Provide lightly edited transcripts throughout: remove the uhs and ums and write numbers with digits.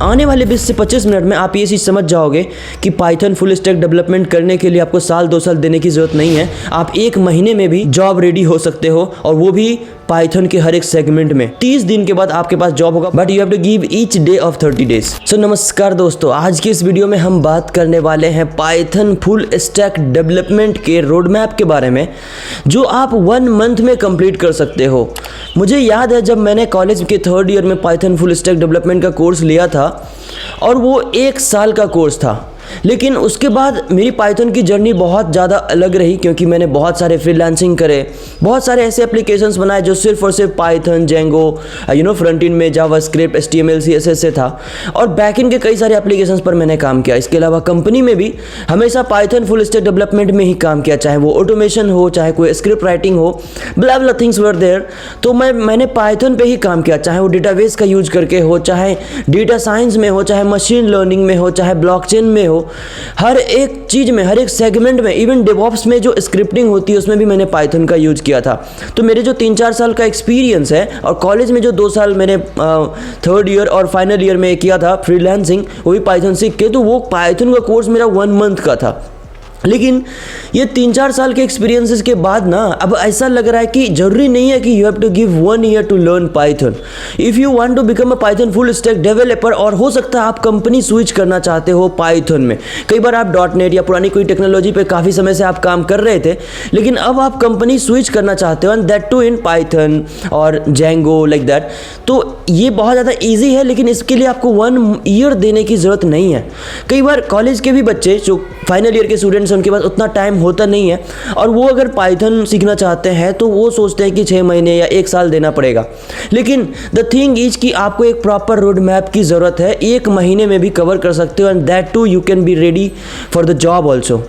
आने वाले 20 से 25 मिनट में आप ये चीज़ समझ जाओगे कि पाइथन फुल स्टैक डेवलपमेंट करने के लिए आपको साल 2 साल देने की ज़रूरत नहीं है। आप 1 महीने में भी जॉब रेडी हो सकते हो, और वो भी पाइथन के हर एक सेगमेंट में। 30 दिन के बाद आपके पास जॉब होगा, but you have to give each day of 30 days. So नमस्कार दोस्तों, आज की इस वीडियो में हम बात करने वाले हैं पाइथन फुल स्टैक डेवलपमेंट के रोड मैप के बारे में, जो आप 1 मंथ में कंप्लीट कर सकते हो। मुझे याद है जब मैंने कॉलेज के 3rd ईयर में पाइथन फुल स्टैक डेवलपमेंट का कोर्स लिया था, और वो 1 साल का कोर्स था, लेकिन उसके बाद मेरी पाइथन की जर्नी बहुत ज़्यादा अलग रही, क्योंकि मैंने बहुत सारे फ्रीलांसिंग करे, बहुत सारे ऐसे एप्लीकेशंस बनाए जो सिर्फ और सिर्फ पाइथन, जेंगो, फ्रंट एंड में जावास्क्रिप्ट, HTML CSS से था, और बैक एंड के कई सारे एप्लीकेशंस पर मैंने काम किया। इसके अलावा कंपनी में भी हमेशा पाइथन फुल स्टैक डेवलपमेंट में ही काम किया, चाहे वो ऑटोमेशन हो, चाहे कोई स्क्रिप्ट राइटिंग हो, ब्ला ब्ला थिंग्स वर देयर। तो मैंने पाइथन पे ही काम किया, चाहे वो डेटाबेस का यूज करके हो, चाहे डेटा साइंस में हो, चाहे मशीन लर्निंग में हो, चाहे ब्लॉकचेन में हो। हर एक चीज़ में, हर एक सेगमेंट में, इवन डेवऑप्स में जो स्क्रिप्टिंग होती है उसमें भी मैंने पाइथन का यूज किया था। तो मेरे जो 3-4 साल का एक्सपीरियंस है, और कॉलेज में जो 2 साल मैंने 3rd ईयर और फाइनल ईयर में किया था फ्रीलांसिंग, वो भी पाइथन सीख के, तो वो पाइथन का कोर्स मेरा 1 मंथ का था। लेकिन ये 3-4 साल के एक्सपीरियंसेस के बाद ना, अब ऐसा लग रहा है कि जरूरी नहीं है कि you have to give 1 year to learn Python if you want to become a Python full stack developer. और हो सकता है आप कंपनी स्विच करना चाहते हो पाइथन में। कई बार आप .NET या पुरानी कोई टेक्नोलॉजी पे काफ़ी समय से आप काम कर रहे थे, लेकिन अब आप कंपनी स्विच करना चाहते हो, and that too in Python और जेंगो लाइक दैट। तो ये बहुत ज़्यादा ईजी है, लेकिन इसके लिए आपको 1 ईयर देने की ज़रूरत नहीं है। कई बार कॉलेज के भी बच्चे जो फाइनल ईयर के स्टूडेंट्स, उनके पास उतना टाइम होता नहीं है, और वो अगर पाइथन सीखना चाहते हैं तो वो सोचते हैं कि 6 महीने या 1 साल देना पड़ेगा। लेकिन द थिंग इज कि आपको एक प्रॉपर रोड मैप की ज़रूरत है। 1 महीने में भी कवर कर सकते हो, and that too you can be ready for the job also.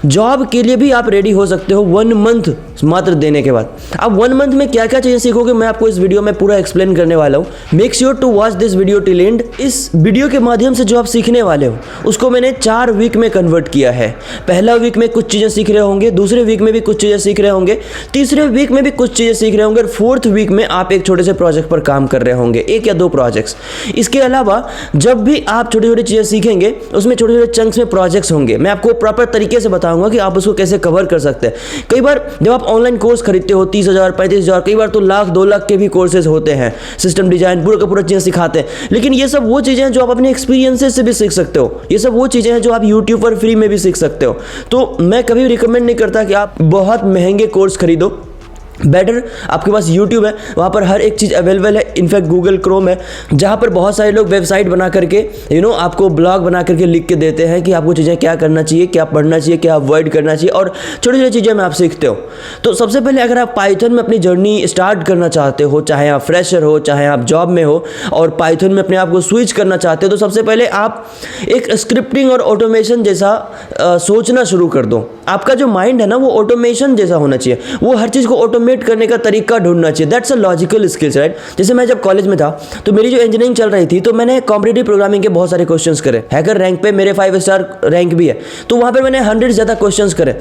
Job के लिए भी आप रेडी हो सकते हो 1 मंथ मात्र देने के बाद। अब 1 मंथ में क्या क्या चीज़ें सीखोगे, मैं आपको इस वीडियो में पूरा एक्सप्लेन करने वाला हूँ। Make sure to watch this video till end. इस वीडियो के माध्यम से जो आप सीखने वाले हो उसको मैंने 4 वीक में कन्वर्ट किया है। पहला वीक में कुछ चीज़ें सीख रहे होंगे, दूसरे वीक में भी कुछ चीज़ें सीख रहे होंगे, तीसरे वीक में भी कुछ चीज़ें सीख रहे होंगे, और 4th वीक में आप एक छोटे से प्रोजेक्ट पर काम कर रहे होंगे, 1 या 2 प्रोजेक्ट्स। इसके अलावा जब भी आप छोटी छोटी चीज़ें सीखेंगे, उसमें छोटे छोटे चंक्स में प्रोजेक्ट्स होंगे। मैं आपको प्रॉपर तरीके से बताऊंगा कि आप उसको कैसे कवर कर सकते हैं। कई बार जब आप ऑनलाइन कोर्स खरीदते हो 30,000, 35,000, कई बार तो लाख 2 लाख के भी कोर्सेज होते हैं, सिस्टम डिजाइन पूरा का पूरा चीज़ें सिखाते हैं। लेकिन ये सब वो चीज़ें हैं जो आप अपने एक्सपीरियंसेस से भी सीख सकते हो। ये सब वो चीज़ें हैं जो आप यूट्यूब पर फ्री में भी सीख सकते हो। तो मैं कभी रिकमेंड नहीं करता कि आप बहुत महंगे कोर्स खरीदो। बेटर आपके पास YouTube है, वहाँ पर हर एक चीज़ अवेलेबल है। इनफैक्ट गूगल क्रोम है, जहाँ पर बहुत सारे लोग वेबसाइट बना करके आपको ब्लॉग बना करके लिख के देते हैं कि आपको चीज़ें क्या करना चाहिए, क्या पढ़ना चाहिए, क्या अवॉइड करना चाहिए, और छोटी छोटी चीज़ें में आप सीखते हो। तो सबसे पहले अगर आप पाइथन में अपनी जर्नी स्टार्ट करना चाहते हो, चाहे आप फ्रेशर हो, चाहे आप जॉब में हो, और पाइथन में अपने आप को स्विच करना चाहते हो, तो सबसे पहले आप एक स्क्रिप्टिंग और ऑटोमेशन जैसा सोचना शुरू कर दो। आपका जो माइंड है ना, वो ऑटोमेशन जैसा होना चाहिए, वो हर चीज़ को ऑटोमेट करने का तरीका ढूंढना चाहिए। That's a logical skills, right. जैसे मैं जब कॉलेज में था, तो मेरी जो इंजीनियरिंग चल रही थी, तो मैंने कॉम्पिटिटिव प्रोग्रामिंग के बहुत सारे क्वेश्चंस करे। हैकर रैंक पे मेरे 5 स्टार रैंक भी है, तो वहाँ पर मैंने 100 से ज़्यादा क्वेश्चंस करे।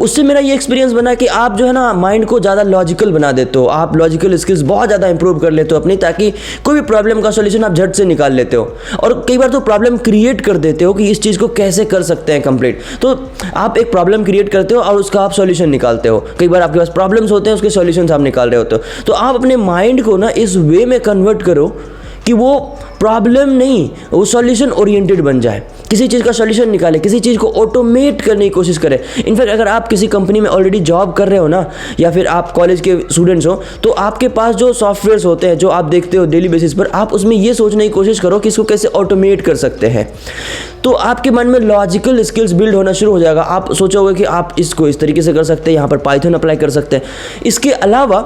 उससे मेरा ये एक्सपीरियंस बना कि आप जो है ना, माइंड को ज़्यादा लॉजिकल बना देते हो, आप लॉजिकल स्किल्स बहुत ज़्यादा इंप्रूव कर लेते हो अपनी, ताकि कोई भी प्रॉब्लम का सोल्यूशन आप झट से निकाल लेते हो। और कई बार तो प्रॉब्लम क्रिएट कर देते हो कि इस चीज़ को कैसे कर सकते हैं कंप्लीट। तो आप एक प्रॉब्लम क्रिएट करते हो और उसका आप सॉल्यूशन निकालते हो। कई बार आपके पास प्रॉब्लम्स होते हैं, उसके सॉल्यूशंस आप निकाल रहे होते हो। तो आप अपने माइंड को ना इस वे में कन्वर्ट करो कि वो प्रॉब्लम नहीं, वो सॉल्यूशन ओरिएंटेड बन जाए। किसी चीज़ का सॉल्यूशन निकाले, किसी चीज़ को ऑटोमेट करने की कोशिश करें। इनफैक्ट अगर आप किसी कंपनी में ऑलरेडी जॉब कर रहे हो ना, या फिर आप कॉलेज के स्टूडेंट्स हो, तो आपके पास जो सॉफ्टवेयर्स होते हैं जो आप देखते हो डेली बेसिस पर, आप उसमें ये सोचने की कोशिश करो कि इसको कैसे ऑटोमेट कर सकते हैं। तो आपके मन में लॉजिकल स्किल्स बिल्ड होना शुरू हो जाएगा। आप सोचोगे कि आप इसको इस तरीके से कर सकते हैं, यहाँ पर पाइथन अप्लाई कर सकते हैं। इसके अलावा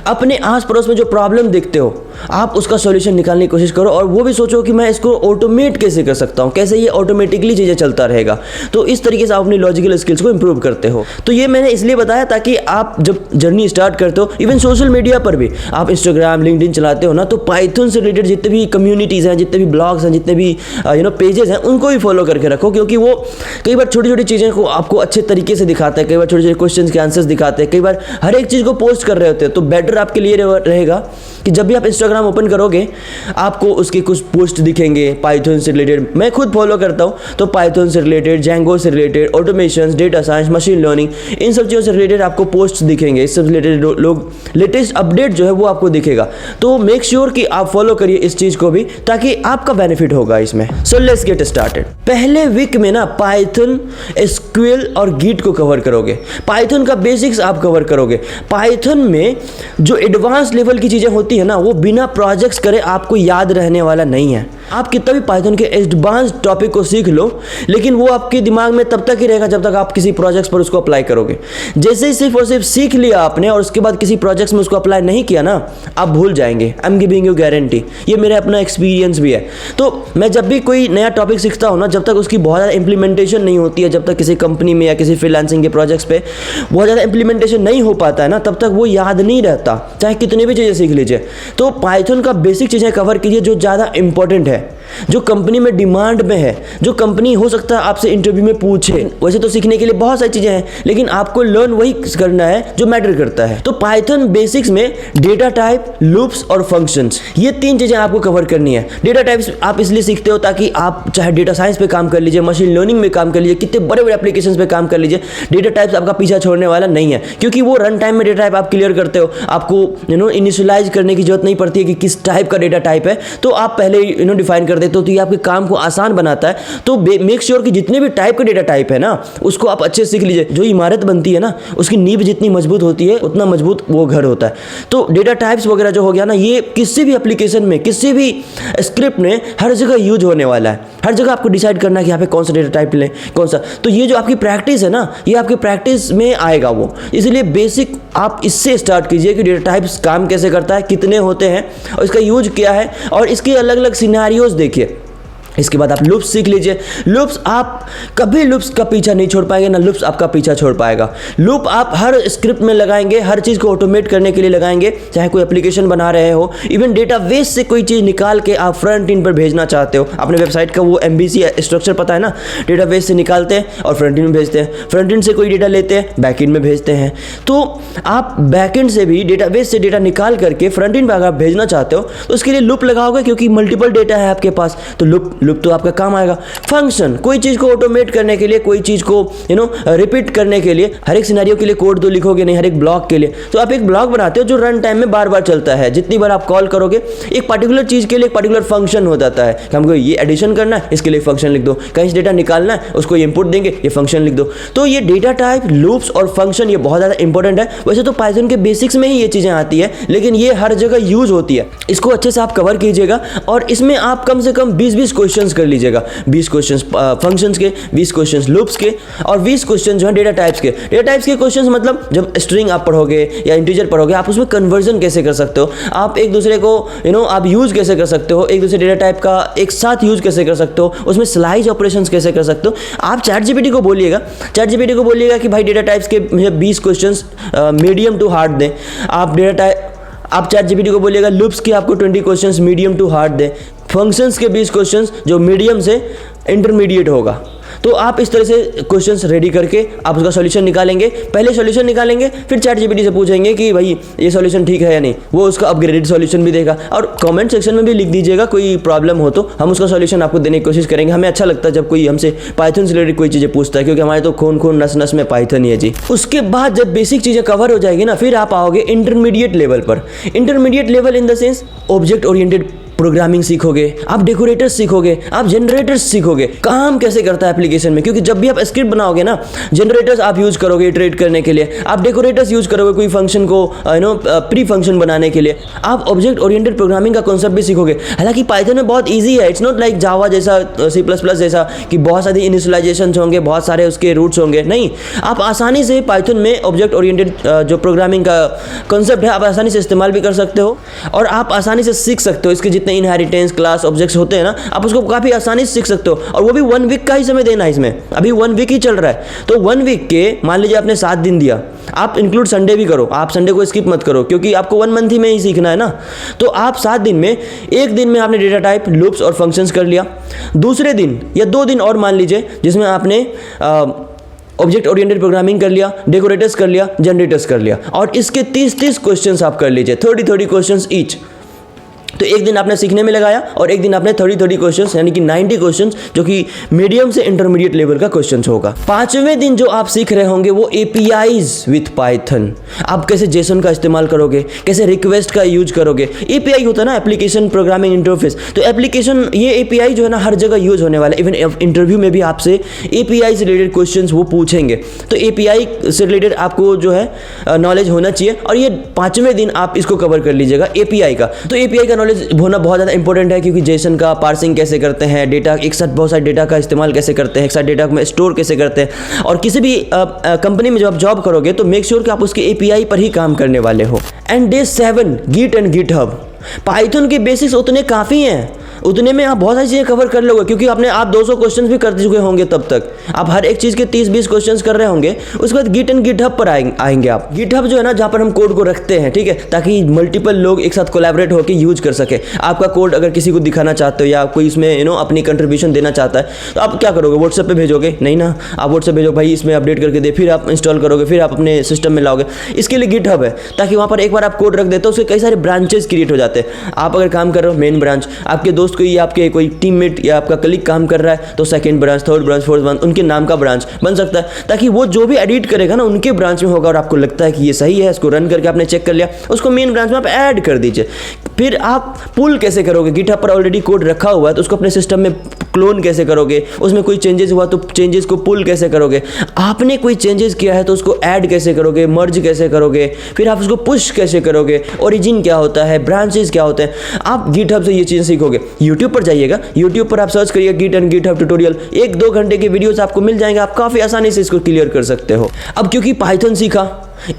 अपने आस पड़ोस में जो प्रॉब्लम देखते हो, आप उसका सॉल्यूशन निकालने की कोशिश करो, और वो भी सोचो कि मैं इसको ऑटोमेट कैसे कर सकता हूँ, कैसे ये ऑटोमेटिकली चीज़ें चलता रहेगा। तो इस तरीके से आप अपनी लॉजिकल स्किल्स को इंप्रूव करते हो। तो ये मैंने इसलिए बताया ताकि आप जब जर्नी स्टार्ट करते हो, इवन सोशल मीडिया पर भी आप इंस्टाग्राम, लिंक्डइन चलाते हो ना, तो पाइथन से रिलेटेड जितने भी कम्युनिटीज़ हैं, जितने भी ब्लॉग्स हैं, जितने भी पेजेस हैं, उनको भी फॉलो करके रखो, क्योंकि वो कई बार छोटी छोटी चीज़ें को आपको अच्छे तरीके से दिखाता है, कई बार छोटे छोटे क्वेश्चन के आंसर्स दिखाते हैं, कई बार हर एक चीज़ को पोस्ट कर रहे होते हैं। तो बेटर आपके लिए रहेगा कि जब भी आप इंस्टाग्राम ओपन करोगे, आपको उसके कुछ कुछ पोस्ट दिखेंगे पाइथन से रिलेटेड, मैं खुद फॉलो करता हूँ, तो पाइथन से रिलेटेड, जेंगो से related, automation, data science, machine learning, इन सब चीज़ों से रिलेटेड आपको पोस्ट दिखेंगे। इस सब रिलेटेड लोग लेटेस्ट अपडेट जो है वो आपको दिखेगा। तो मेक श्योर कि आप फॉलो करिए इस चीज़ को भी, ताकि आपका बेनिफिट होगा इसमें। So let's get started. पहले वीक में ना पाइथन, एसक्यूएल और गिट को कवर करोगे। पाइथन का बेसिक्स आप कवर करोगे। पाइथन में जो एडवांस लेवल की चीज़ें होती है ना, वो बिना प्रोजेक्ट्स करे आपको याद रहने वाला नहीं है। आप कितना भी पाइथन के एडवांस टॉपिक को सीख लो, लेकिन वो आपके दिमाग में तब तक ही रहेगा जब तक आप किसी प्रोजेक्ट्स पर उसको अप्लाई करोगे। जैसे ही सिर्फ और सिर्फ सीख लिया आपने और उसके बाद किसी प्रोजेक्ट्स में उसको अप्लाई नहीं किया ना, आप भूल जाएंगे। I am giving you guarantee, ये मेरा अपना एक्सपीरियंस भी है। तो मैं जब भी कोई नया टॉपिक सीखता हूँ ना, जब तक उसकी बहुत ज़्यादा इंप्लीमेंटेशन नहीं होती है, जब तक किसी कंपनी में या किसी फ्रीलांसिंग के प्रोजेक्ट्स पे बहुत ज़्यादा इंप्लीमेंटेशन नहीं हो पाता है ना, तब तक वो याद नहीं रहता, चाहे कितनी भी चीज़ें सीख लीजिए। तो पाइथन का बेसिक चीज़ें कवर कीजिए जो ज़्यादा इंपॉर्टेंट है, जो कंपनी में डिमांड में है, जो कंपनी हो सकता है आपसे इंटरव्यू में पूछे। वैसे तो सीखने के लिए बहुत सारी चीज़ें हैं, लेकिन आपको लर्न वही करना है जो मैटर करता है। तो पाइथन बेसिक्स में डेटा टाइप, लूप्स और फंक्शंस, ये 3 चीज़ें आपको कवर करनी है। डेटा टाइप्स आप इसलिए सीखते हो ताकि आप चाहे डेटा साइंस पे काम कर लीजिए, मशीन लर्निंग में काम कर लीजिए, कितने बड़े बड़े एप्लीकेशंस पे काम कर लीजिए, डेटा टाइप्स आपका पीछा छोड़ने वाला नहीं है, क्योंकि वो रन टाइम में डेटा टाइप आप क्लियर करते हो। आपको इनिशियलाइज करने की जरूरत नहीं पड़ती है कि किस टाइप का डेटा टाइप है, तो आप पहले डिफाइन कर देते हो, तो ये आपके काम को आसान बनाता है। तो मेक श्योर कि जितने भी टाइप के डेटा टाइप है ना, उसको आप अच्छे से सीख लीजिए। जो इमारत बनती है ना, उसकी नींव जितनी मजबूत होती है उतना मजबूत वो घर होता है। तो डेटा टाइप्स वगैरह जो हो गया ना, ये किसी भी एप्लीकेशन में, किसी भी स्क्रिप्ट में हर जगह यूज होने वाला है। हर जगह आपको डिसाइड करना है कि यहाँ पे कौन सा डेटा टाइप लें, कौन सा। तो ये जो आपकी प्रैक्टिस है ना, ये आपकी प्रैक्टिस में आएगा वो। इसलिए बेसिक आप इससे स्टार्ट कीजिए कि डेटा टाइप्स काम कैसे करता है, कितने होते हैं और इसका यूज क्या है, और इसके अलग अलग सिनेरियोज देखिए। इसके बाद आप लूप्स सीख लीजिए। लूप्स, आप कभी लूप्स का पीछा नहीं छोड़ पाएंगे, ना लूप्स आपका पीछा छोड़ पाएगा। लूप आप हर स्क्रिप्ट में लगाएंगे, हर चीज़ को ऑटोमेट करने के लिए लगाएंगे, चाहे कोई एप्लीकेशन बना रहे हो, इवन डेटाबेस से कोई चीज़ निकाल के आप फ्रंट एंड पर भेजना चाहते हो। अपने वेबसाइट का वो MVC स्ट्रक्चर पता है ना, डेटाबेस से निकालते हैं और फ्रंट एंड में भेजते हैं, फ्रंट एंड से कोई डेटा लेते हैं, बैक एंड में भेजते हैं। तो आप बैक एंड से भी डेटाबेस से डेटा निकाल करके फ्रंट एंड पर अगर आप भेजना चाहते हो, तो उसके लिए लूप लगाओगे, क्योंकि मल्टीपल डेटा है आपके पास, तो लूप तो आपका काम आएगा। फंक्शन, कोई चीज को ऑटोमेट करने के लिए, कोई चीज को रिपीट करने के लिए, हर एक सिनेरियो के लिए कोड तो लिखोगे नहीं, हर एक ब्लॉक के लिए। तो आप एक ब्लॉक बनाते हो जो रन टाइम में बार बार चलता है। जितनी बार आप कॉल करोगे, एक पर्टिकुलर चीज के लिए एक पर्टिकुलर फंक्शन हो जाता है। हमको ये एडिशन करना है, इसके लिए फंक्शन लिख दो, कहीं से डेटा निकालना है, उसको इनपुट देंगे, ये फंक्शन लिख दो। तो ये डेटा टाइप, लूप्स और फंक्शन, ये बहुत ज्यादा इंपॉर्टेंट है। वैसे तो पाइथन के बेसिक्स में ही ये चीजें आती है, लेकिन ये हर जगह यूज होती है। इसको अच्छे से आप कवर कीजिएगा, और इसमें आप कम से कम 20-20 क्वेश्चंस कर लीजिएगा। 20 क्वेश्चंस फंक्शंस के, 20 क्वेश्चंस लूप्स के, और 20 क्वेश्चंस जो है डेटा टाइप्स के। डेटा टाइप्स के क्वेश्चंस मतलब जब स्ट्रिंग आप पढ़ोगे या इंटीजर पढ़ोगे, आप उसमें कन्वर्जन कैसे कर सकते हो, आप एक दूसरे को आप यूज कैसे कर सकते हो, एक दूसरे डेटा टाइप का एक साथ यूज कैसे कर सकते हो, उसमें स्लाइस ऑपरेशंस कैसे कर सकते हो। आप ChatGPT को बोलिएगा कि भाई डेटा टाइप्स के मुझे 20 क्वेश्चंस मीडियम टू हार्ड दें। आप ChatGPT को बोलिएगा लूप्स के आपको 20 क्वेश्चंस मीडियम टू हार्ड दें, फंक्शंस के 20 क्वेश्चंस जो मीडियम से इंटरमीडिएट होगा। तो आप इस तरह से क्वेश्चंस रेडी करके आप उसका सॉल्यूशन निकालेंगे। पहले सॉल्यूशन निकालेंगे, फिर ChatGPT से पूछेंगे कि भाई ये सॉल्यूशन ठीक है या नहीं। वो उसका अपग्रेडेड सॉल्यूशन भी देगा। और कमेंट सेक्शन में भी लिख दीजिएगा कोई प्रॉब्लम हो, तो हम उसका सॉल्यूशन आपको देने की कोशिश करेंगे। हमें अच्छा लगता है जब कोई हमसे पाइथन से रिलेटेड कोई चीज़ें पूछता है, क्योंकि हमारे तो खून नस नस में पाइथन ही है जी। उसके बाद जब बेसिक चीज़ें कवर हो जाएगी ना, फिर आप आओगे इंटरमीडिएट लेवल पर। Intermediate level in the sense object oriented programming सीखोगे, आप डेकोरेटर्स सीखोगे, आप जनरेटर्स सीखोगे, काम कैसे करता है एप्लीकेशन में। क्योंकि जब भी आप स्क्रिप्ट बनाओगे ना, जनरेटर्स आप यूज करोगे इटरेट करने के लिए, आप डेकोरेटर्स यूज करोगे कोई फंक्शन को प्री फंक्शन बनाने के लिए, आप ऑब्जेक्ट ओरिएंटेड प्रोग्रामिंग का कॉन्सेप्ट भी सीखोगे। हालांकि पाइथन में बहुत ईजी है, इट्स नॉट लाइक जावा जैसा, C++ जैसा कि बहुत सारी इनिशियलाइजेशन होंगे, बहुत सारे उसके रूट्स होंगे। नहीं, आप आसानी से पाइथन में ऑब्जेक्ट ओरिएंटेड जो प्रोग्रामिंग का कॉन्सेप्ट है, आप आसानी से इस्तेमाल भी कर सकते हो, और आप आसानी से सीख सकते हो। इसके जितने इनहेरिटेंस क्लास ऑब्जेक्ट्स होते हैं ना, आप उसको काफी आसानी से सीख सकते हो। और वो भी 1 वीक का ही समय देना है इसमें, अभी 1 वीक ही चल रहा है। तो 1 वीक के मान लीजिए आपने 7 दिन दिया, आप इंक्लूड संडे भी करो, आप संडे को स्किप मत करो, क्योंकि आपको 1 मंथ ही में ही सीखना है ना। तो आप 7 दिन में, एक दिन में आपने डेटा टाइप, लूप्स और फंक्शंस कर लिया। दूसरे दिन या 2 दिन और मान लीजिए, जिसमें आपने ऑब्जेक्ट ओरिएंटेड प्रोग्रामिंग कर लिया, डेकोरेटर्स कर लिया, जनरेटर्स कर लिया, और इसके 30-30 क्वेश्चंस आप कर लीजिए, 30-30 क्वेश्चंस ईच। तो एक दिन आपने सीखने में लगाया और एक दिन आपने 30 क्वेश्चंस यानी कि 90 क्वेश्चंस जो कि मीडियम से इंटरमीडिएट लेवल का क्वेश्चंस होगा। 5वें दिन जो आप सीख रहे होंगे वो एपीआईज विथ पाइथन। आप कैसे जेसन का इस्तेमाल करोगे, कैसे रिक्वेस्ट का यूज करोगे। एपीआई होता है ना, एप्लीकेशन प्रोग्रामिंग इंटरफेस। तो एप्लीकेशन ये एपीआई जो है ना हर जगह यूज होने वाला है। इवन इंटरव्यू में भी आपसे एपीआई से रिलेटेड क्वेश्चंस वो पूछेंगे। तो एपीआई से रिलेटेड आपको जो है नॉलेज होना चाहिए और ये 5वें दिन आप इसको कवर कर लीजिएगा एपीआई का। तो एपीआई का नॉलेज होना बहुत ज़्यादा इंपॉर्टेंट है क्योंकि जेसन का पार्सिंग कैसे करते हैं, डेटा एक साथ बहुत सारे डेटा का इस्तेमाल कैसे करते हैं, एक साथ डेटा में स्टोर कैसे करते हैं। और किसी भी कंपनी में जब आप जॉब करोगे तो मेक श्योर कि आप उसके एपीआई पर ही काम करने वाले हो। And day 7 Git and GitHub. Python के बेसिक्स उतने काफ़ी हैं, उतने में आप बहुत सारी चीज़ें कवर कर लोगे क्योंकि आप 200 क्वेश्चन भी कर चुके होंगे। तब तक आप हर एक चीज़ के 30-20 क्वेश्चन कर रहे होंगे। उसके बाद गिट एंड गिटहब पर आएंगे आप। गिटहब जो है ना जहाँ पर हम कोड को रखते हैं, ठीक है, ताकि मल्टीपल लोग एक साथ कोलैबोरेट होकर यूज कर सके। आपका कोड अगर किसी को दिखाना चाहते हो या कोई इसमें अपनी कंट्रीब्यूशन देना चाहता है तो आप क्या करोगे, व्हाट्सएप पे भेजोगे? नहीं ना, आप व्हाट्सएप भेजो भाई इसमें अपडेट करके दे, फिर आप इंस्टॉल करोगे, फिर आप अपने सिस्टम में लाओगे। इसके लिए गिटहब है ताकि वहाँ पर एक बार आप कोड रख देते हो उसके कई सारे ब्रांचेस क्रिएट हो जाते हैं। आप अगर काम कर रहे हो मेन ब्रांच, आपके दोस्त को या आपके कोई टीममेट या आपका कलीग काम कर रहा है तो second branch, third branch, fourth branch, उनके नाम का ब्रांच बन सकता है ताकि वो जो भी एडिट करेगा ना उनके ब्रांच में होगा और आपको लगता है कि ये सही है, इसको रन करके आपने चेक कर लिया, उसको मेन ब्रांच में आप ऐड कर दीजिए। फिर आप पुल कैसे करोगे? गिटहब पर ऑलरेडी कोड रखा हुआ है तो उसको अपने सिस्टम में क्लोन कैसे करोगे? उसमें कोई चेंजेस हुआ तो चेंजेस को पुल कैसे करोगे? आपने कोई चेंजेस किया है तो उसको ऐड कैसे करोगे, मर्ज कैसे करोगे? फिर आप उसको पुश कैसे करोगे? ओरिजिन क्या होता है, ब्रांचेस क्या होते हैं? आप गिटहब से ये चीज़ें सीखोगे। यूट्यूब पर जाइएगा, यूट्यूब पर आप सर्च करिएगा गिट एंड गिटहब ट्यूटोरियल, 1-2 घंटे के वीडियोस आपको मिल जाएंगे। आप काफ़ी आसानी से इसको क्लियर कर सकते हो। अब क्योंकि पाइथन सीखा,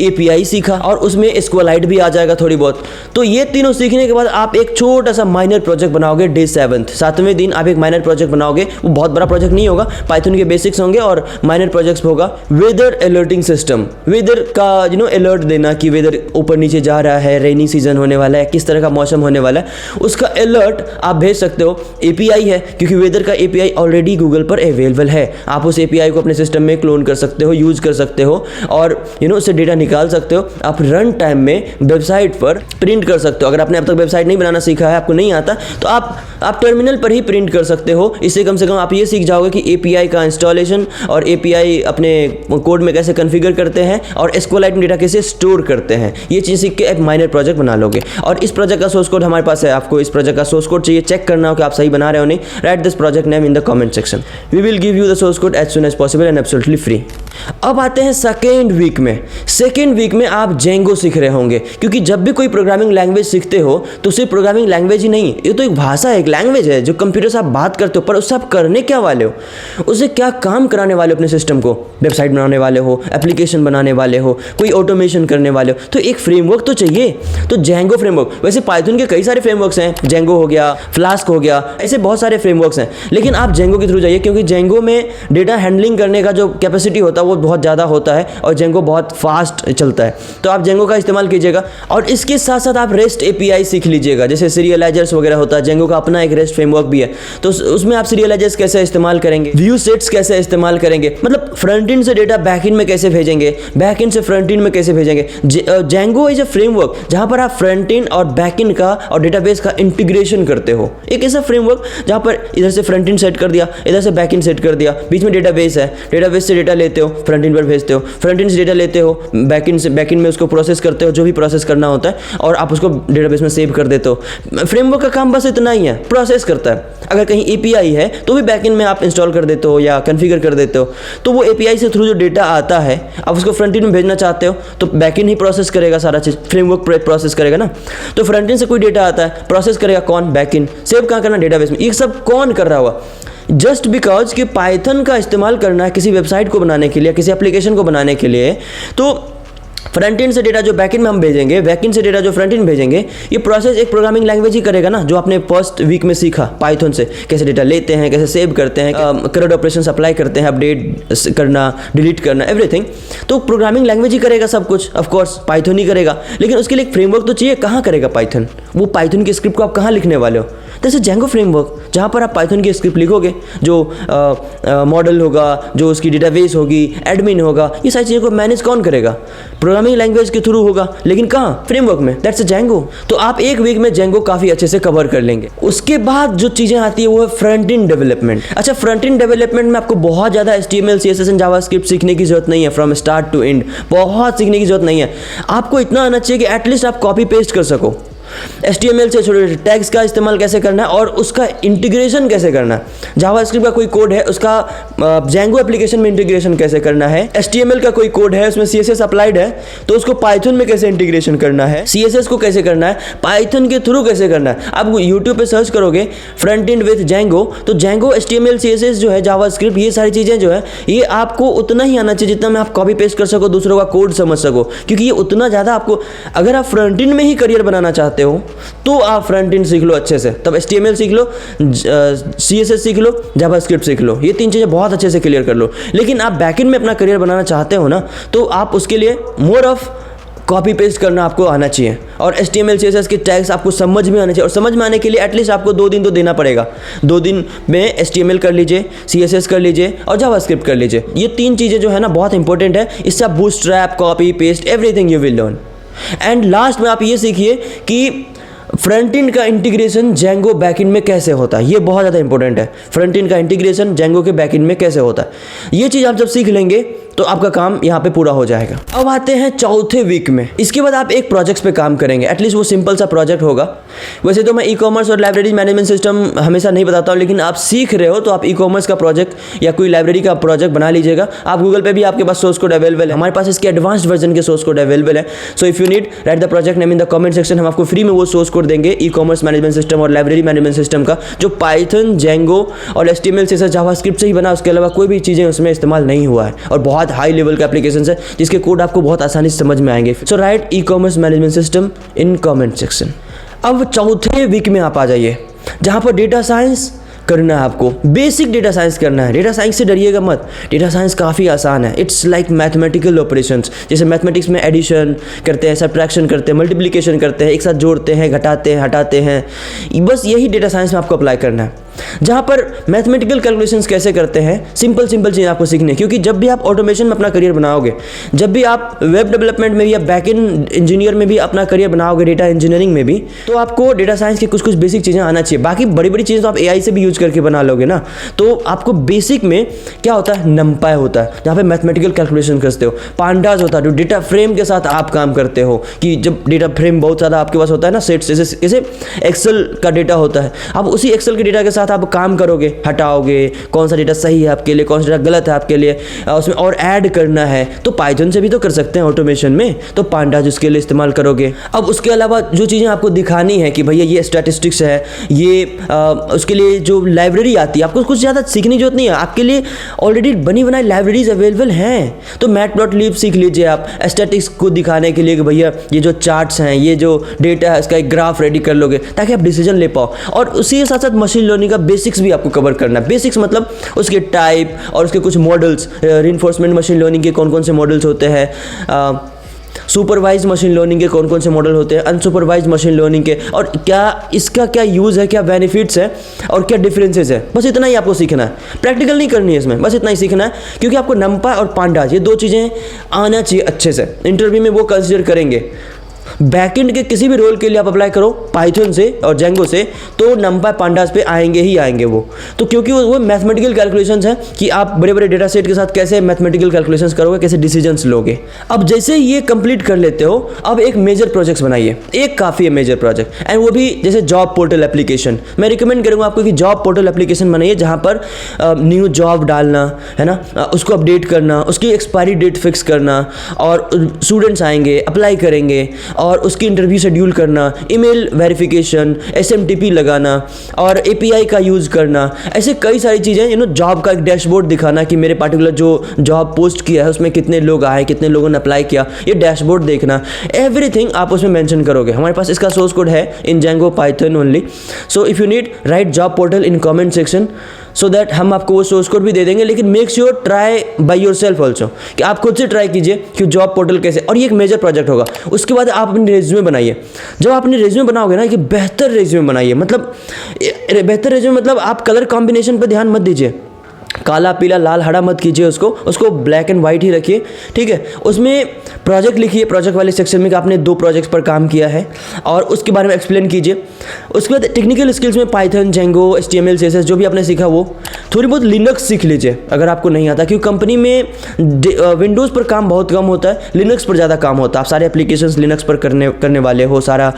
एपीआई सीखा और उसमें SQLite भी आ जाएगा थोड़ी बहुत, तो ये तीनों सीखने के बाद आप एक छोटा सा माइनर प्रोजेक्ट बनाओगे। डे 7वें दिन आप एक माइनर प्रोजेक्ट बनाओगे। वो बहुत बड़ा प्रोजेक्ट नहीं होगा, पाइथन के बेसिक्स होंगे और माइनर प्रोजेक्ट्स होगा। वेदर अलर्टिंग सिस्टम, वेदर का अलर्ट देना कि वेदर ऊपर नीचे जा रहा है, रेनी सीजन होने वाला है, किस तरह का मौसम होने वाला है, उसका अलर्ट आप भेज सकते हो। एपीआई है क्योंकि वेदर का एपीआई ऑलरेडी गूगल पर अवेलेबल है। आप उस एपीआई को अपने सिस्टम में क्लोन कर सकते हो, यूज कर सकते हो और उससे डेटा निकाल सकते हो। आप रन टाइम में वेबसाइट पर प्रिंट कर सकते हो। अगर आपने अब तक वेबसाइट नहीं बनाना सीखा है, आपको नहीं आता, तो आप टर्मिनल पर ही प्रिंट कर सकते हो। इससे कम से कम आप ये सीख जाओगे कि एपीआई का इंस्टॉलेशन और एपीआई अपने कोड में कैसे कॉन्फ़िगर करते हैं और SQLite में डेटा कैसे स्टोर करते हैं। ये चीज़ सीख के एक माइनर प्रोजेक्ट बना लोगे। और इस प्रोजेक्ट का सोर्स कोड हमारे पास है। आपको इस प्रोजेक्ट का सोर्स कोड चाहिए, चेक करना हो कि आप सही बना रहे हो नहीं, write this project name in the comment section. We will give you the source code as soon as possible and absolutely free. अब आते हैं सेकेंड वीक में। सेकेंड वीक में आप जेंगो सीख रहे होंगे क्योंकि जब भी कोई प्रोग्रामिंग लैंग्वेज सीखते हो तो सिर्फ प्रोग्रामिंग लैंग्वेज ही नहीं, ये तो एक भाषा है, एक लैंग्वेज है जो कंप्यूटर से आप बात करते हो। पर उससे आप करने क्या वाले हो, उससे क्या काम कराने वाले हो अपने सिस्टम को? वेबसाइट बनाने वाले हो, एप्लीकेशन बनाने वाले हो, कोई ऑटोमेशन करने वाले हो, तो एक फ्रेमवर्क तो चाहिए। तो जेंगो फ्रेमवर्क, वैसे पाइथन के कई सारे फ्रेमवर्क्स हैं, जेंगो हो गया, फ्लास्क हो गया, ऐसे बहुत सारे फ्रेमवर्क्स हैं, लेकिन आप जेंगो के थ्रू जाइए क्योंकि जेंगो में डेटा हैंडलिंग करने का जो कैपेसिटी होता है वो बहुत ज़्यादा होता है और जेंगो बहुत फास्ट चलता है। तो आप जेंगो का इस्तेमाल कीजिएगा और इसके साथ साथ आप रेस्ट एपीआई सीख लीजिएगा। जैसे सीरियलाइजर्स वगैरह होता है, जेंगो का अपना एक रेस्ट फ्रेमवर्क भी है, तो उसमें आप सीरियलाइजर्स कैसे इस्तेमाल करेंगे, व्यू सेट्स कैसे इस्तेमाल करेंगे, मतलब फ्रंट एंड से डेटा बैक एंड में कैसे भेजेंगे, बैक एंड से फ्रंट एंड में कैसे भेजेंगे। जेंगो इज अ फ्रेमवर्क जहां पर आप फ्रंट एंड और बैक एंड का और डेटाबेस का इंटीग्रेशन करते हो। एक ऐसा फ्रेमवर्क जहां पर इधर से फ्रंट एंड सेट कर दिया, इधर से बैक एंड सेट कर दिया, बीच में डेटाबेस है, डेटाबेस से डेटा लेते हो, फ्रंट एंड पर भेजते हो, फ्रंट एंड से डेटा लेते हो, बैक एंड में उसको प्रोसेस करते हो, जो भी प्रोसेस करना होता है, और आप उसको डेटाबेस में सेव कर देते हो। फ्रेमवर्क का काम बस इतना ही है, प्रोसेस करता है। अगर कहीं एपीआई है तो भी बैकएंड में आप इंस्टॉल कर देते हो या कॉन्फ़िगर कर देते हो, तो वो एपीआई से थ्रू जो डेटा आता है आप उसको फ्रंट एंड में भेजना चाहते हो तो बैकएंड ही प्रोसेस करेगा सारा चीज़, फ्रेमवर्क प्रोसेस करेगा ना। तो फ्रंट एंड से कोई डेटा आता है, प्रोसेस करेगा कौन? बैकएंड। सेव कहाँ करना? डेटाबेस में। ये सब कौन कर रहा हुआ? जस्ट बिकॉज कि पाइथन का इस्तेमाल करना है किसी वेबसाइट को बनाने के लिए, किसी एप्लीकेशन को बनाने के लिए, तो फ्रंट एंड से डेटा जो बैक एंड में हम भेजेंगे, बैक एंड से डेटा जो फ्रंट एंड भेजेंगे, ये प्रोसेस एक प्रोग्रामिंग लैंग्वेज ही करेगा ना, जो आपने फर्स्ट वीक में सीखा पाइथन से। कैसे डेटा लेते हैं, कैसे सेव करते हैं, करंट ऑपरेशंस अप्लाई करते हैं, अपडेट करना, डिलीट करना, एवरीथिंग। तो प्रोग्रामिंग लैंग्वेज ही करेगा सब कुछ, ऑफ कोर्स पाइथन ही करेगा, लेकिन उसके लिए एक फ्रेमवर्क तो चाहिए। कहाँ करेगा पाइथन? वो पाइथन की स्क्रिप्ट को आप कहाँ लिखने वाले हो? दैट्स अ जेंगो फ्रेमवर्क, जहाँ पर आप पाइथन की स्क्रिप्ट लिखोगे, जो मॉडल होगा, जो उसकी डेटाबेस होगी, एडमिन होगा, ये सारी चीज़ों को मैनेज कौन करेगा? प्रोग्रामिंग लैंग्वेज के थ्रू होगा, लेकिन कहाँ? फ्रेमवर्क में, दैट्स अ जेंगो। तो आप एक वीक में जेंगो काफ़ी अच्छे से कवर कर लेंगे। उसके बाद जो चीज़ें आती है वो है फ्रंट एंड डेवलपमेंट। अच्छा, फ्रंट एंड डेवलपमेंट में आपको बहुत ज़्यादा HTML, CSS एंड जावास्क्रिप्ट सीखने की जरूरत नहीं है, फ्रॉम स्टार्ट टू एंड बहुत सीखने की जरूरत नहीं है। आपको इतना आना चाहिए कि एटलीस्ट आप कॉपी पेस्ट कर सको। HTML से छोटे छोटे टैग्स का इस्तेमाल कैसे करना है और उसका इंटीग्रेशन कैसे करना है। जावास्क्रिप्ट का कोई कोड है, उसका जेंगो एप्लीकेशन में इंटीग्रेशन कैसे करना है। HTML का कोई कोड है, उसमें CSS अप्लाइड है, तो उसको पाइथन में कैसे इंटीग्रेशन करना है। CSS को कैसे करना है, पाइथन के थ्रू कैसे करना है। आप यूट्यूब पे सर्च करोगे फ्रंट एंड विद जेंगो, तो जेंगो, HTML, CSS जो है, जावास्क्रिप्ट, ये सारी चीज़ें जो है, ये आपको उतना ही आना चाहिए जितना में आप कॉपी पेस्ट कर सको, दूसरों का कोड समझ सको, क्योंकि ये उतना ज़्यादा आपको, अगर आप फ्रंट एंड में ही करियर बनाना चाहते हो तो आप फ्रंट एंड सीख लो अच्छे से, तब HTML सीख लो, CSS सीख लो, जावास्क्रिप्ट सीख लो, ये 3 चीज़ें बहुत अच्छे से क्लियर कर लो। लेकिन आप बैकएंड में अपना करियर बनाना चाहते हो ना, तो आप उसके लिए मोर ऑफ कॉपी पेस्ट करना आपको आना चाहिए, और HTML, CSS के टैग्स आपको समझ में आने चाहिए, और समझ में आने के लिए एटलीस्ट आपको 2 दिन तो देना पड़ेगा। 2 दिन में HTML कर लीजिए, CSS कर लीजिए और जावास्क्रिप्ट कर लीजिए। ये 3 चीज़ें जो है ना बहुत इंपॉर्टेंट है। इससे आप bootstrap, copy paste, everything you will learn. And last में आप ये सीखिए कि फ्रंट एंड का इंटीग्रेशन जेंगो बैकएंड में कैसे होता है। ये बहुत ज़्यादा इंपॉर्टेंट है, फ्रंट एंड का इंटीग्रेशन जेंगो के बैकएंड में कैसे होता है। ये चीज़ आप जब सीख लेंगे तो आपका काम यहाँ पे पूरा हो जाएगा। अब आते हैं चौथे वीक में। इसके बाद आप एक प्रोजेक्ट पे काम करेंगे, एटलीस्ट वो सिंपल सा प्रोजेक्ट होगा। वैसे तो मैं ई-कॉमर्स और लाइब्रेरी मैनेजमेंट सिस्टम हमेशा नहीं बताता हूँ, लेकिन आप सीख रहे हो तो आप ई-कॉमर्स का प्रोजेक्ट या कोई लाइब्रेरी का प्रोजेक्ट बना लीजिएगा। आप गूगल पे भी आपके पास सोर्स कोड अवेलेबल है, हमारे पास इसके एडवांस्ड वर्जन के सोर्स कोड अवेलेबल है। So if you need, right the project name in the comment section, हम आपको फ्री में वो सोर्स कोड देंगे ई-कॉमर्स मैनेजमेंट सिस्टम और लाइब्रेरी मैनेजमेंट सिस्टम का, जो पाइथन, जेंगो और HTML, CSS, जावास्क्रिप्ट से ही बना, उसके अलावा कोई भी चीज़ें उसमें इस्तेमाल नहीं हुआ है, और बहुत हाई लेवल का एप्लीकेशन है जिसके कोड आपको बहुत आसानी से समझ में आएंगे। So write e-commerce management system in comment section. अब चौथे वीक में आप आ जाइए, जहां पर डेटा साइंस करना है आपको, बेसिक डेटा साइंस करना है। डेटा साइंस से डरिएगा मत, डेटा साइंस काफ़ी आसान है। इट्स लाइक मैथमेटिकल ऑपरेशंस, जैसे मैथमेटिक्स में एडिशन करते हैं, सब्ट्रैक्शन करते हैं, मल्टीप्लिकेशन करते हैं, एक साथ जोड़ते हैं, घटाते हैं, हटाते हैं, बस यही डेटा साइंस में आपको अप्लाई करना है। जहाँ पर मैथमेटिकल कैलकुलेशंस कैसे करते हैं, सिंपल चीज़ें आपको सीखनी है, क्योंकि जब भी आप ऑटोमेशन में अपना करियर बनाओगे, जब भी आप वेब डेवलपमेंट में भी या बैकएंड इंजीनियर में भी अपना करियर बनाओगे, डेटा इंजीनियरिंग में भी, तो आपको डेटा साइंस की कुछ बेसिक चीज़ें आना चाहिए। बाकी बड़ी बड़ी चीज़ें तो आप AI से भी यूज करके बना लोगे ना। तो आपको बेसिक में क्या होता है, नंपाई होता है, जहाँ पे मैथमेटिकल कैलकुलेशन करते हो। पांडास होता है जो डेटा फ्रेम के साथ आप काम करते हो, कि जब डेटा फ्रेम बहुत ज़्यादा आपके पास होता है ना, सेट्स, जैसे एक्सेल का डेटा होता है, आप उसी एक्सेल के डेटा के साथ आप काम करोगे, हटाओगे, कौन सा डेटा सही है आपके लिए, कौन सा डेटा गलत है आपके लिए, उसमें और ऐड करना है, तो पाइथन से भी तो कर सकते हैं ऑटोमेशन में, तो पांडास उसके लिए इस्तेमाल करोगे। अब उसके अलावा जो चीज़ें आपको दिखानी है कि भैया ये स्टैटिस्टिक्स है, ये उसके लिए जो लाइब्रेरी आती है, आपको कुछ ज़्यादा सीखने की जरूरत नहीं है, आपके लिए ऑलरेडी बनी बनाई लाइब्रेरीज अवेलेबल हैं। तो मैटप्लॉटलिब सीख लीजिए आप स्टैटिस्टिक्स को दिखाने के लिए कि भैया ये जो चार्ट्स हैं, ये जो डेटा है, इसका एक ग्राफ रेडी कर लोगे ताकि आप डिसीजन ले पाओ। और उसी के साथ साथ मशीन लर्निंग का बेसिक्स भी आपको कवर करना है। बेसिक्स मतलब उसके टाइप और उसके कुछ मॉडल्स, रीइंफोर्समेंट मशीन लर्निंग के कौन कौन से मॉडल्स होते हैं, सुपरवाइज मशीन लर्निंग के कौन कौन से मॉडल होते हैं, अनसुपरवाइज मशीन लर्निंग के, और क्या इसका क्या यूज़ है, क्या बेनिफिट्स है और क्या डिफरेंसेस है। बस इतना ही आपको सीखना है, प्रैक्टिकल नहीं करनी है इसमें, बस इतना ही सीखना है, क्योंकि आपको नंपाई और पांडास ये 2 चीज़ें आना चाहिए अच्छे से। इंटरव्यू में वो कंसिडर करेंगे। बैकएंड के किसी भी रोल के लिए आप अप्लाई करो पाइथन से और जेंगो से, तो नंपाई पांडास पे आएंगे ही आएंगे वो। तो क्योंकि वो मैथमेटिकल कैलकुलेशंस हैं कि आप बड़े बड़े डेटा सेट के साथ कैसे मैथमेटिकल कैलकुलेशंस करोगे, कैसे डिसीजंस लोगे। अब जैसे ही ये कंप्लीट कर लेते हो, अब एक मेजर प्रोजेक्ट्स बनाइए, एक काफ़ी है मेजर प्रोजेक्ट, एंड वो भी जैसे जॉब पोर्टल एप्लीकेशन। मैं रिकमेंड करूँगा आपको कि जॉब पोर्टल एप्लीकेशन बनाइए, जहाँ पर न्यू जॉब डालना है ना, उसको अपडेट करना, उसकी एक्सपायरी डेट फिक्स करना, और स्टूडेंट्स आएंगे, अप्लाई करेंगे, और उसकी इंटरव्यू शेड्यूल करना, ईमेल वेरिफिकेशन, SMTP लगाना और API का यूज़ करना, ऐसे कई सारी चीज़ें। जॉब का एक डैशबोर्ड दिखाना कि मेरे पार्टिकुलर जो जॉब पोस्ट किया है उसमें कितने लोग आए, कितने लोगों ने अप्लाई किया, ये डैशबोर्ड देखना, एवरीथिंग आप उसमें मेंशन करोगे। हमारे पास इसका सोर्स कोड है in Django Python only. So if you need, write job portal in comment section. So that हम आपको वो सोर्स कोड भी दे देंगे, लेकिन make sure try by yourself also, कि आप खुद से ट्राई कीजिए कि जॉब पोर्टल कैसे, और ये एक मेजर प्रोजेक्ट होगा। उसके बाद आप अपनी रेज्यूमे बनाइए। जब आप अपनी रेज्यूमे बनाओगे ना, कि बेहतर रेज्यूमे बनाइए, मतलब बेहतर रेज्यूमे मतलब आप कलर कॉम्बिनेशन पर ध्यान मत दीजिए, काला पीला लाल हरा मत कीजिए, उसको ब्लैक एंड वाइट ही रखिए, ठीक है। उसमें प्रोजेक्ट लिखिए, प्रोजेक्ट वाले सेक्शन में कि आपने 2 प्रोजेक्ट्स पर काम किया है और उसके बारे में एक्सप्लेन कीजिए। उसके बाद टेक्निकल स्किल्स में पाइथन, जेंगो, HTML, CSS जो भी आपने सीखा वो, थोड़ी बहुत लिनक्स सीख लीजिए अगर आपको नहीं आता, क्योंकि कंपनी में विंडोज़ पर काम बहुत कम होता है, लिनक्स पर ज़्यादा काम होता है। आप सारे एप्लीकेशंस लिनक्स पर करने वाले हो, सारा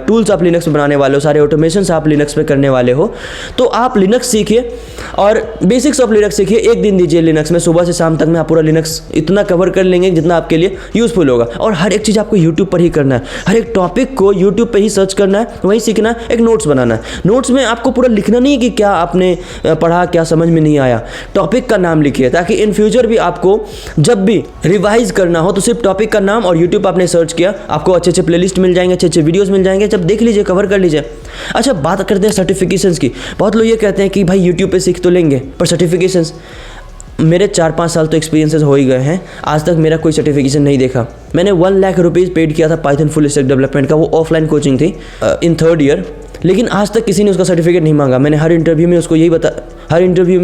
टूल्स आप लिनक्स पर बनाने वाले हो, सारे ऑटोमेशंस आप लिनक्स पर करने वाले हो, तो आप लिनक्स सीखिए और बेसिक्स ऑफ लिनक्स सीखिए। एक दिन दीजिए लिनक्स में, सुबह से शाम तक में आप पूरा लिनक्स इतना कवर कर लेंगे जितना आपके लिए यूजफुल होगा। और हर एक चीज़ आपको यूट्यूब पर ही करना है, हर एक टॉपिक को यूट्यूब पर ही सर्च करना है, वहीं सीखना है, एक नोट्स बनाना है। नोट्स में आपको पूरा लिखना नहीं है कि क्या आपने पढ़ा, क्या समझ में नहीं आया, टॉपिक का नाम लिखिए, ताकि इन फ्यूचर भी आपको जब भी रिवाइज करना हो तो सिर्फ टॉपिक का नाम और यूट्यूब आपने सर्च किया, आपको अच्छे अच्छे प्लेलिस्ट मिल जाएंगे, अच्छे अच्छे वीडियोस मिल जाएंगे, जब देख लीजिए, कवर कर लीजिए। अच्छा, बात करते हैं सर्टिफिकेशंस की। बहुत लोग ये कहते हैं कि भाई यूट्यूब पे सीख तो लेंगे, पर सर्टिफिकेशंस, मेरे 4-5 साल तो एक्सपीरियंसेस हो ही गए हैं, आज तक मेरा कोई सर्टिफिकेशन नहीं देखा। मैंने 1 लाख रुपीज़ पेड किया था पाइथन फुल स्टैक डेवलपमेंट का, वो ऑफलाइन कोचिंग थी इन 3rd ईयर, लेकिन आज तक किसी ने उसका सर्टिफिकेट नहीं मांगा। मैंने हर इंटरव्यू में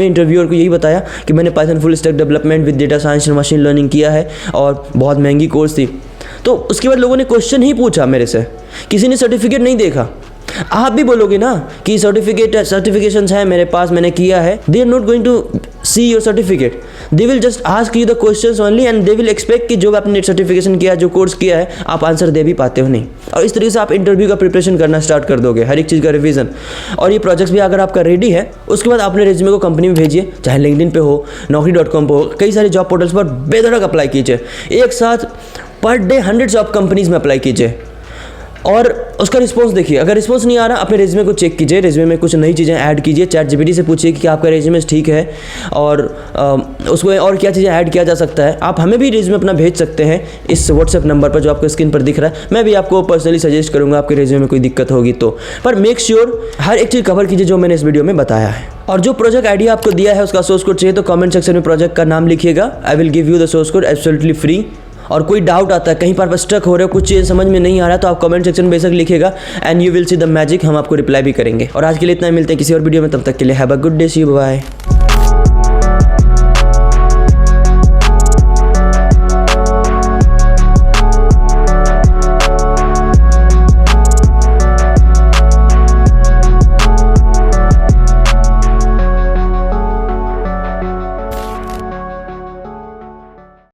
इंटरव्यूअर को यही बताया कि मैंने Python full stack development with data science and machine learning किया है और बहुत महंगी कोर्स थी। तो उसके बाद लोगों ने क्वेश्चन ही पूछा मेरे से, किसी ने सर्टिफिकेट नहीं देखा। आप भी बोलोगे ना कि सर्टिफिकेशंस है मेरे पास, मैंने किया है, they are not going to see your certificate, they will just ask you the questions only and they will expect कि जो आपने सर्टिफिकेशन किया, जो कोर्स किया है, आप आंसर दे भी पाते हो नहीं। और इस तरीके से आप इंटरव्यू का प्रिपरेशन करना स्टार्ट कर दोगे, हर एक चीज़ का रिवीजन। और ये प्रोजेक्ट्स भी अगर आपका रेडी है, उसके बाद अपने रेज्यूमे को कंपनी में भेजिए, चाहे लिंक्डइन पे हो, naukri.com पे हो, कई सारे जॉब पोर्टल्स पर बेधड़क अप्लाई कीजिए। एक साथ पर डे 100 ऑफ कंपनीज में अप्लाई कीजिए और उसका रिस्पांस देखिए। अगर रिस्पांस नहीं आ रहा, अपने रेज्यूमे को चेक कीजिए, रेज्यूमे में कुछ नई चीज़ें ऐड कीजिए, ChatGPT से पूछिए कि क्या आपका रेज्यूमे ठीक है और उसको और क्या चीज़ें ऐड किया जा सकता है। आप हमें भी रेज्यूमे अपना भेज सकते हैं इस व्हाट्सएप नंबर पर जो आपको स्क्रीन पर दिख रहा है। मैं भी आपको पर्सनली सजेस्ट करूँगा आपके रेज्यूमे में कोई दिक्कत होगी तो। पर मेक श्योर हर एक चीज़ कवर कीजिए जो मैंने इस वीडियो में बताया है। और जो प्रोजेक्ट आइडिया आपको दिया है उसका सोर्स कोड चाहिए तो कमेंट सेक्शन में प्रोजेक्ट का नाम लिखिएगा, I will give you the source code absolutely free. और कोई डाउट आता है, कहीं पर स्टक हो रहे हो, कुछ चीज़ समझ में नहीं आ रहा, तो आप कमेंट सेक्शन में बेशक लिखिएगा and you will see the magic, हम आपको रिप्लाई भी करेंगे। और आज के लिए इतना ही, मिलते हैं किसी और वीडियो में, तब तक के लिए have a good day, see you, bye.